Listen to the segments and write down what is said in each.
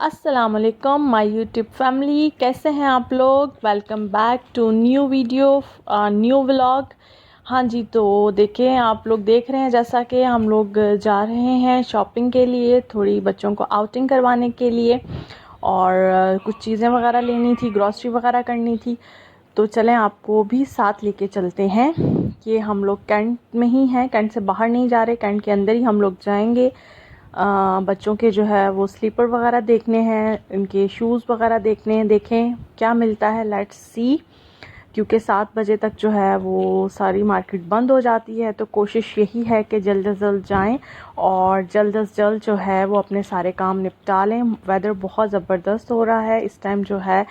अस्सलाम वालेकुम my YouTube family, कैसे हैं आप लोग। Welcome back to new video, new vlog. हाँ जी, तो देखें, आप लोग देख रहे हैं जैसा कि हम लोग जा रहे हैं शॉपिंग के लिए, थोड़ी बच्चों को आउटिंग करवाने के लिए और कुछ चीज़ें वगैरह लेनी थी, ग्रॉसरी वगैरह करनी थी। तो चलें आपको भी साथ लेके चलते हैं। कि हम लोग कैंट में ही हैं, कैंट से बाहर नहीं जा रहे, कैंट के अंदर ही हम लोग जाएंगे। बच्चों के जो है वो स्लीपर वगैरह देखने हैं, इनके शूज़ वगैरह देखने हैं, देखें क्या मिलता है, लेट्स सी। क्योंकि 7 बजे तक जो है वो सारी मार्केट बंद हो जाती है, तो कोशिश यही है कि जल्द से जल्द जाएं और जल्द से जल्द जो है वो अपने सारे काम निपटा लें। वेदर बहुत ज़बरदस्त हो रहा है इस टाइम जो है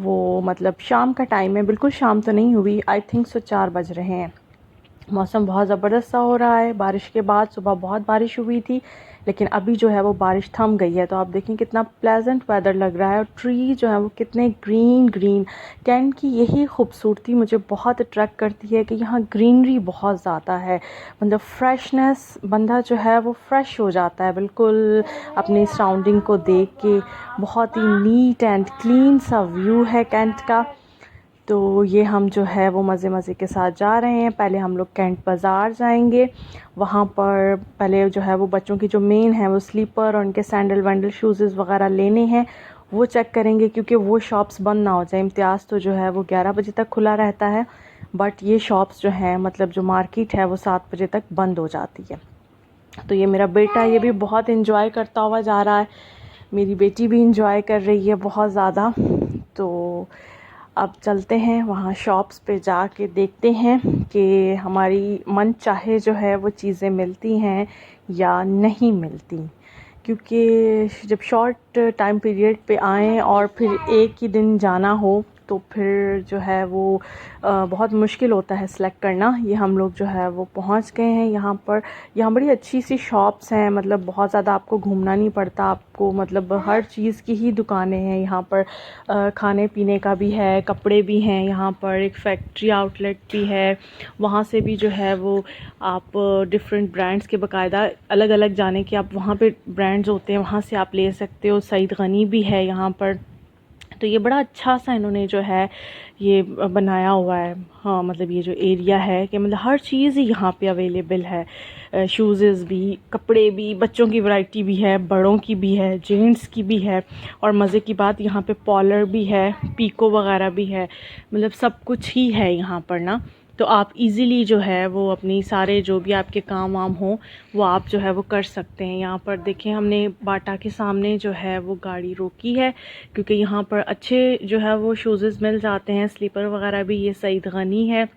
वो, मतलब शाम का टाइम है, बिल्कुल शाम तो नहीं हुई, आई थिंक सो 4 बज रहे हैं। मौसम बहुत ज़बरदस्त सा हो रहा है। बारिश के बाद सुबह बहुत बारिश हुई थी, लेकिन अभी जो है वो बारिश थम गई है। तो आप देखें कितना प्लेजेंट वेदर लग रहा है और ट्री जो है वो कितने ग्रीन ग्रीन। कैंट की यही खूबसूरती मुझे बहुत अट्रैक्ट करती है कि यहाँ ग्रीनरी बहुत ज़्यादा है, मतलब फ्रेशनेस, बंदा जो है वो फ्रेश हो जाता है बिल्कुल अपनी सराउंडिंग को देख के। बहुत ही नीट एंड क्लीन सा व्यू है कैंट का। तो ये हम जो है वो मज़े मज़े के साथ जा रहे हैं। पहले हम लोग कैंट बाज़ार जाएंगे, वहाँ पर पहले जो है वो बच्चों की जो मेन है वो स्लीपर और उनके सैंडल वैंडल शूज़ वगैरह लेने हैं, वो चेक करेंगे क्योंकि वो शॉप्स बंद ना हो जाए। इम्तियाज़ तो जो है वो 11 बजे तक खुला रहता है, बट ये शॉप्स जो हैं, मतलब जो मार्केट है वो 7 बजे तक बंद हो जाती है। तो ये मेरा बेटा, ये भी बहुत इंजॉय करता हुआ जा रहा है, मेरी बेटी भी इंजॉय कर रही है बहुत ज़्यादा। तो अब चलते हैं वहाँ शॉप्स पे, जाके देखते हैं कि हमारी मन चाहे जो है वो चीज़ें मिलती हैं या नहीं मिलती। क्योंकि जब शॉर्ट टाइम पीरियड पे आएँ और फिर एक ही दिन जाना हो तो फिर जो है वो बहुत मुश्किल होता है सेलेक्ट करना। ये हम लोग जो है वो पहुंच गए हैं यहाँ पर। यहाँ बड़ी अच्छी सी शॉप्स हैं, मतलब बहुत ज़्यादा आपको घूमना नहीं पड़ता, आपको मतलब हर चीज़ की ही दुकानें हैं यहाँ पर। खाने पीने का भी है, कपड़े भी हैं यहाँ पर, एक फैक्ट्री आउटलेट भी है। वहाँ से भी जो है वो आप डिफरेंट ब्रांड्स के बाकायदा अलग अलग जाने के आप वहाँ पे ब्रांड्स होते हैं, वहाँ से आप ले सकते हो। सईद गनी भी है यहाँ पर। तो ये बड़ा अच्छा सा इन्होंने जो है ये बनाया हुआ है। हाँ, मतलब ये जो एरिया है कि मतलब हर चीज़ ही यहाँ पे अवेलेबल है। शूज़ भी, कपड़े भी, बच्चों की वैरायटी भी है, बड़ों की भी है, जेंट्स की भी है। और मज़े की बात, यहाँ पे पॉलर भी है, पीको वगैरह भी है, मतलब सब कुछ ही है यहाँ पर ना। तो आप इजीली जो है वो अपनी सारे जो भी आपके काम वाम हो वो आप जो है वो कर सकते हैं। यहाँ पर देखें, हमने बाटा के सामने जो है वो गाड़ी रोकी है क्योंकि यहाँ पर अच्छे जो है वो शूज़ मिल जाते हैं, स्लीपर वगैरह भी। ये सईद गनी है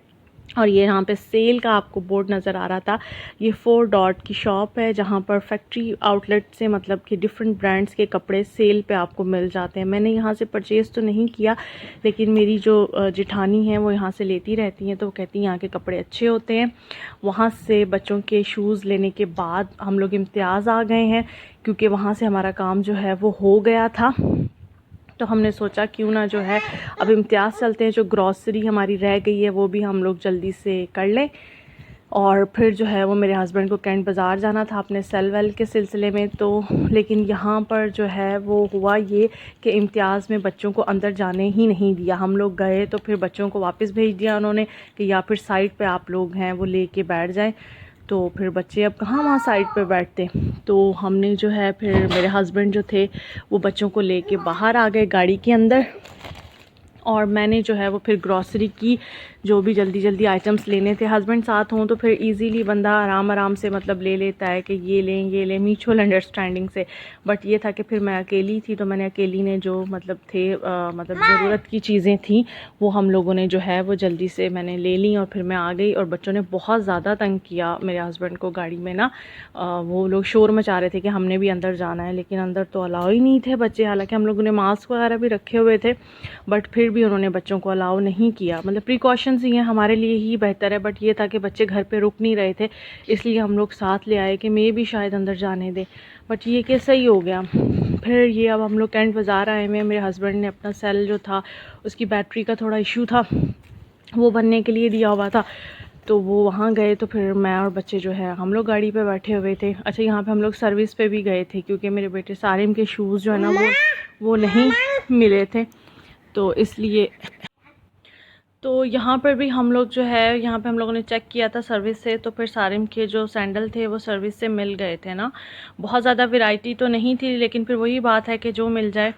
और ये यहाँ पे सेल का आपको बोर्ड नज़र आ रहा था। ये 4 डॉट की शॉप है जहाँ पर फैक्ट्री आउटलेट से मतलब कि डिफरेंट ब्रांड्स के कपड़े सेल पे आपको मिल जाते हैं। मैंने यहाँ से परचेज़ तो नहीं किया, लेकिन मेरी जो जिठानी है वो यहाँ से लेती रहती हैं, तो वो कहती हैं यहाँ के कपड़े अच्छे होते हैं। वहाँ से बच्चों के शूज़ लेने के बाद हम लोग इम्तियाज़ आ गए हैं क्योंकि वहाँ से हमारा काम जो है वो हो गया था। तो हमने सोचा क्यों ना जो है अब इम्तियाज़ चलते हैं, जो ग्रॉसरी हमारी रह गई है वो भी हम लोग जल्दी से कर लें। और फिर जो है वो मेरे हस्बैंड को कैंट बाज़ार जाना था अपने सेल वेल के सिलसिले में। तो लेकिन यहाँ पर जो है वो हुआ ये कि इम्तियाज़ में बच्चों को अंदर जाने ही नहीं दिया। हम लोग गए तो फिर बच्चों को वापस भेज दिया उन्होंने कि या फिर साइड पे आप लोग हैं वो लेके बैठ जाएं। तो फिर बच्चे अब कहाँ वहाँ साइड पे बैठते। तो हमने जो है फिर मेरे हस्बैंड जो थे वो बच्चों को लेके बाहर आ गए गाड़ी के अंदर, और मैंने जो है वो फिर ग्रॉसरी की जो भी जल्दी जल्दी आइटम्स लेने थे। हस्बैंड साथ हों तो फिर इजीली बंदा आराम आराम से मतलब ले लेता है कि ये लें म्यूचुअल अंडरस्टैंडिंग से। बट ये था कि फिर मैं अकेली थी, तो मैंने अकेली ने जो मतलब थे मतलब ज़रूरत की चीज़ें थी वो हम लोगों ने जो है वो जल्दी से मैंने ले ली और फिर मैं आ गई। और बच्चों ने बहुत ज़्यादा तंग किया मेरे हस्बैंड को गाड़ी में ना। वो लोग शोर मचा रहे थे कि हमने भी अंदर जाना है, लेकिन अंदर तो अलाउ ही नहीं थे बच्चे। हालांकि हम लोगों ने मास्क वगैरह भी रखे हुए थे, बट फिर भी उन्होंने बच्चों को अलाउ नहीं किया। मतलब प्रिकॉशंस ही हैं, हमारे लिए ही बेहतर है। बट ये था कि बच्चे घर पे रुक नहीं रहे थे, इसलिए हम लोग साथ ले आए कि मैं भी शायद अंदर जाने दे। बट ये कि सही हो गया। फिर ये अब हम लोग कैंट बाज़ार आए हुए हैं। मेरे हस्बैंड ने अपना सेल जो था उसकी बैटरी का थोड़ा इशू था, वो बनने के लिए दिया हुआ था, तो वो वहाँ गए। तो फिर मैं और बच्चे जो है हम लोग गाड़ी पे बैठे हुए थे। अच्छा, यहाँ पे हम लोग सर्विस पे भी गए थे क्योंकि मेरे बेटे सारिम के शूज़ जो है ना वो वो नहीं मिले थे, तो इसलिए तो यहाँ पर भी हम लोग जो है, यहाँ पे हम लोगों ने चेक किया था सर्विस से, तो फिर सारिम के जो सैंडल थे वो सर्विस से मिल गए थे ना। बहुत ज़्यादा वैरायटी तो नहीं थी, लेकिन फिर वही बात है कि जो मिल जाए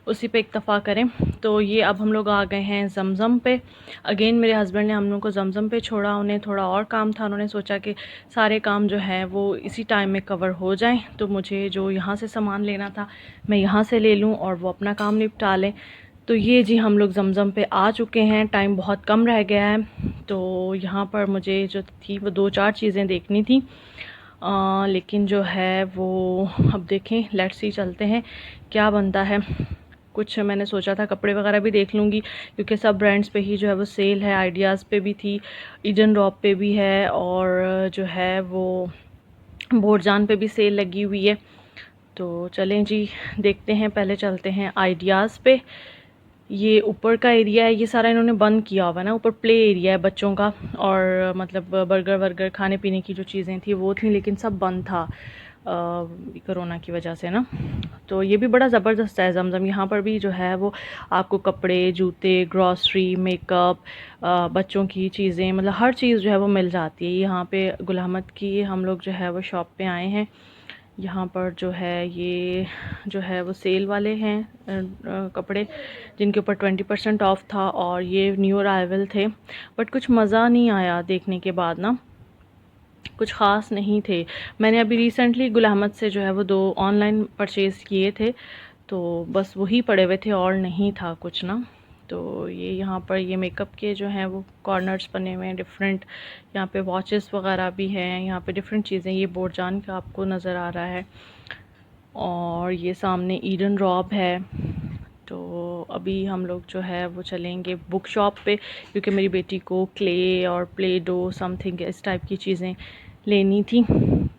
उसी पे इक्तफ़ा करें। तो ये अब हम लोग आ गए हैं ज़मज़म पे। अगेन मेरे हस्बैंड ने हम लोग को ज़मज़म पे छोड़ा, उन्हें थोड़ा और काम था, उन्होंने सोचा कि सारे काम जो है वो इसी टाइम में कवर हो जाएं, तो मुझे जो यहाँ से सामान लेना था मैं यहाँ से ले लूँ और वो अपना काम निपटा लें। तो ये जी हम लोग ज़मज़म पे आ चुके हैं, टाइम बहुत कम रह गया है। तो यहाँ पर मुझे जो थी वो 2-4 चीज़ें देखनी थी, लेकिन जो है वो अब देखें, लेट्स सी चलते हैं क्या बनता है। कुछ मैंने सोचा था कपड़े वगैरह भी देख लूँगी, क्योंकि सब ब्रांड्स पे ही जो है वो सेल है। आइडियाज़ पे भी थी, ईडन रॉब पे भी है, और जो है वो बोरजान पे भी सेल लगी हुई है। तो चलें जी देखते हैं, पहले चलते हैं आइडियाज़ पे। ये ऊपर का एरिया है, ये सारा इन्होंने बंद किया हुआ है ना, ऊपर प्ले एरिया है बच्चों का, और मतलब बर्गर वर्गर खाने पीने की जो चीज़ें थी वो थी, लेकिन सब बंद था कोरोना की वजह से ना। तो ये भी बड़ा ज़बरदस्त है ज़मज़म। यहाँ पर भी जो है वो आपको कपड़े, जूते, ग्रॉसरी, मेकअप, बच्चों की चीज़ें, मतलब हर चीज़ जो है वो मिल जाती है। यहाँ पे गुल अहमद की हम लोग जो है वो शॉप पे आए हैं। यहाँ पर जो है ये जो है वो सेल वाले हैं कपड़े, जिनके ऊपर 20% ऑफ था, और ये न्यू अराइवल थे। बट कुछ मज़ा नहीं आया देखने के बाद ना, कुछ ख़ास नहीं थे। मैंने अभी रिसेंटली गुल अहमद से जो है वो 2 ऑनलाइन परचेज़ किए थे, तो बस वही पड़े हुए थे और नहीं था कुछ ना। तो ये यहाँ पर ये मेकअप के जो हैं वो कॉर्नर्स बने हुए हैं डिफरेंट। यहाँ पे वॉचेस वगैरह भी हैं, यहाँ पे डिफरेंट चीज़ें। ये बोरजान का आपको नज़र आ रहा है, और ये सामने ईडन रॉब है। तो अभी हम लोग जो है वो चलेंगे बुक शॉप पे, क्योंकि मेरी बेटी को क्ले और प्ले डो समथिंग इस टाइप की चीज़ें लेनी थी।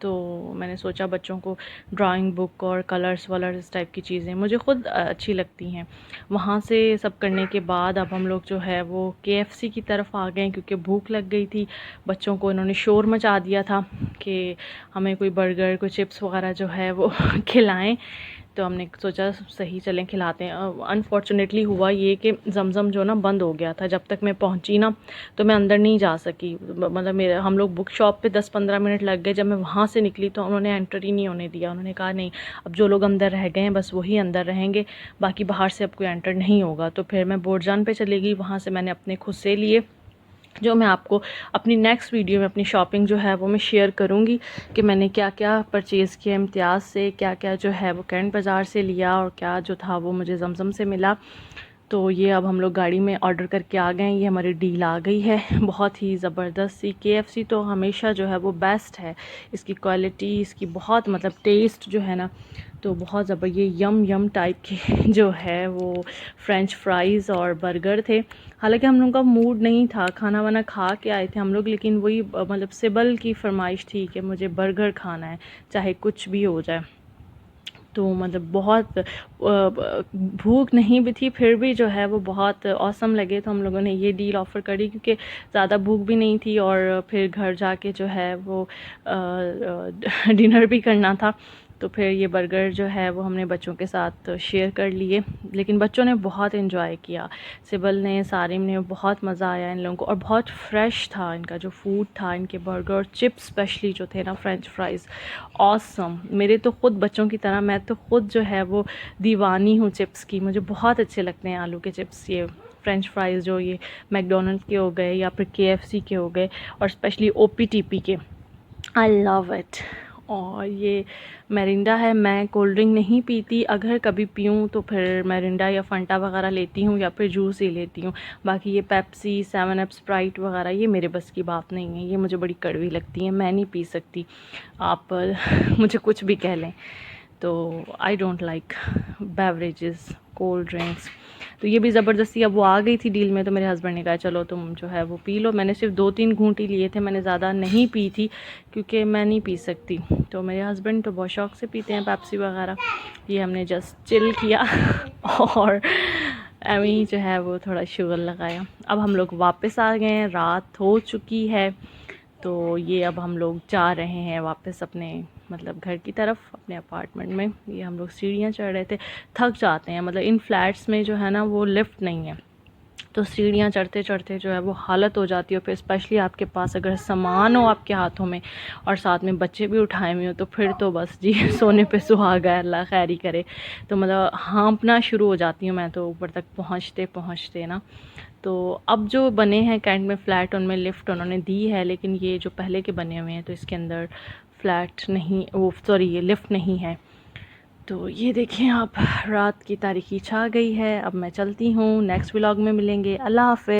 तो मैंने सोचा बच्चों को ड्राइंग बुक और कलर्स वलर्स इस टाइप की चीज़ें मुझे ख़ुद अच्छी लगती हैं। वहाँ से सब करने के बाद अब हम लोग जो है वो KFC की तरफ आ गए, क्योंकि भूख लग गई थी। बच्चों को इन्होंने शोर मचा दिया था कि हमें कोई बर्गर, कोई चिप्स वगैरह जो है वो खिलाएं। तो हमने सोचा सही चलें खिलाते हैं। अनफॉर्चुनेटली हुआ ये कि ज़मज़म जो ना बंद हो गया था। जब तक मैं पहुंची ना तो मैं अंदर नहीं जा सकी, मतलब मेरे हम लोग बुक शॉप पे 10-15 मिनट लग गए। जब मैं वहाँ से निकली तो उन्होंने एंटर ही नहीं होने दिया। उन्होंने कहा नहीं, अब जो लोग अंदर रह गए हैं बस वही अंदर रहेंगे, बाकी बाहर से अब कोई एंटर नहीं होगा। तो फिर मैं बोरजान पे चली गई, वहाँ से मैंने अपने खुद से लिए, जो मैं आपको अपनी नेक्स्ट वीडियो में अपनी शॉपिंग जो है वो मैं शेयर करूँगी कि मैंने क्या क्या परचेज़ किया इम्तियाज़ से, क्या क्या जो है वो कैंट बाज़ार से लिया, और क्या जो था वो मुझे ज़मज़म से मिला। तो ये अब हम लोग गाड़ी में ऑर्डर करके आ गए। ये हमारी डील आ गई है, बहुत ही ज़बरदस्त सी। KFC तो हमेशा जो है वो बेस्ट है, इसकी क्वालिटी, इसकी बहुत मतलब टेस्ट जो है ना, तो बहुत ज़बर। ये यम टाइप के जो है वो फ्रेंच फ्राइज़ और बर्गर थे। हालांकि हम लोगों का मूड नहीं था, खाना वाना खा के आए थे हम लोग, लेकिन वही मतलब सिबल की फरमाइश थी कि मुझे बर्गर खाना है चाहे कुछ भी हो जाए। तो मतलब बहुत भूख नहीं भी थी, फिर भी जो है वो बहुत औसम लगे, तो हम लोगों ने ये डील ऑफ़र करी, क्योंकि ज़्यादा भूख भी नहीं थी और फिर घर जाके जो है वो डिनर भी करना था। तो फिर ये बर्गर जो है वो हमने बच्चों के साथ शेयर कर लिए, लेकिन बच्चों ने बहुत एंजॉय किया। सिबल ने, सारिम ने, बहुत मज़ा आया इन लोगों को, और बहुत फ्रेश था इनका जो फूड था। इनके बर्गर, चिप्स स्पेशली जो थे ना, फ्रेंच फ्राइज़ ऑसम। मेरे तो ख़ुद बच्चों की तरह मैं तो ख़ुद जो है वो दीवानी हूँ चिप्स की, मुझे बहुत अच्छे लगते हैं आलू के चिप्स। ये फ्रेंच फ्राइज़ जो ये मैकडोनल्ड के हो गए या फिर KFC के हो गए, और स्पेशली OPTP के, आई लव इट। और ये मैरिंडा है। मैं कोल्ड ड्रिंक नहीं पीती, अगर कभी पीऊँ तो फिर मैरिंडा या फंटा वगैरह लेती हूँ, या फिर जूस ही लेती हूँ। बाकी ये पेप्सी, 7 अप, स्प्राइट वगैरह ये मेरे बस की बात नहीं है, ये मुझे बड़ी कड़वी लगती है, मैं नहीं पी सकती। आप मुझे कुछ भी कह लें, तो I don't like beverages, cold drinks. तो ये भी ज़बरदस्ती अब वो आ गई थी डील में, तो मेरे हस्बैंड ने कहा चलो तुम जो है वो पी लो। मैंने सिर्फ 2-3 घूंट ही लिए थे, मैंने ज़्यादा नहीं पी थी, क्योंकि मैं नहीं पी सकती। तो मेरे हस्बैंड तो बहुत शौक़ से पीते हैं पेप्सी वगैरह। ये हमने जस्ट चिल किया और अभी जो है वो थोड़ा शुगर लगाया। अब हम लोग वापस आ गए हैं, रात हो चुकी है, तो ये अब हम लोग जा रहे हैं वापस अपने मतलब घर की तरफ अपने अपार्टमेंट में। ये हम लोग सीढ़ियाँ चढ़ रहे थे, थक जाते हैं, मतलब इन फ्लैट्स में जो है ना वो लिफ्ट नहीं है, तो सीढ़ियाँ चढ़ते चढ़ते जो है वो हालत हो जाती है। फिर स्पेशली आपके पास अगर सामान हो आपके हाथों में और साथ में बच्चे भी उठाए हुए हो, तो फिर तो बस जी सोने पे सुहागा है, अल्लाह खैर ही करे। तो मतलब हाँपना शुरू हो जाती हूँ मैं तो ऊपर तक पहुँचते पहुँचते ना। तो अब जो बने हैं कैंट में फ़्लैट, उनमें लिफ्ट उन्होंने दी है, लेकिन ये जो पहले के बने हुए हैं तो इसके अंदर फ़्लैट नहीं, वो सॉरी ये लिफ्ट नहीं है। तो ये देखें आप, रात की तारीकी छा गई है। अब मैं चलती हूँ, नेक्स्ट व्लॉग में मिलेंगे। अल्लाह हाफ़िज़।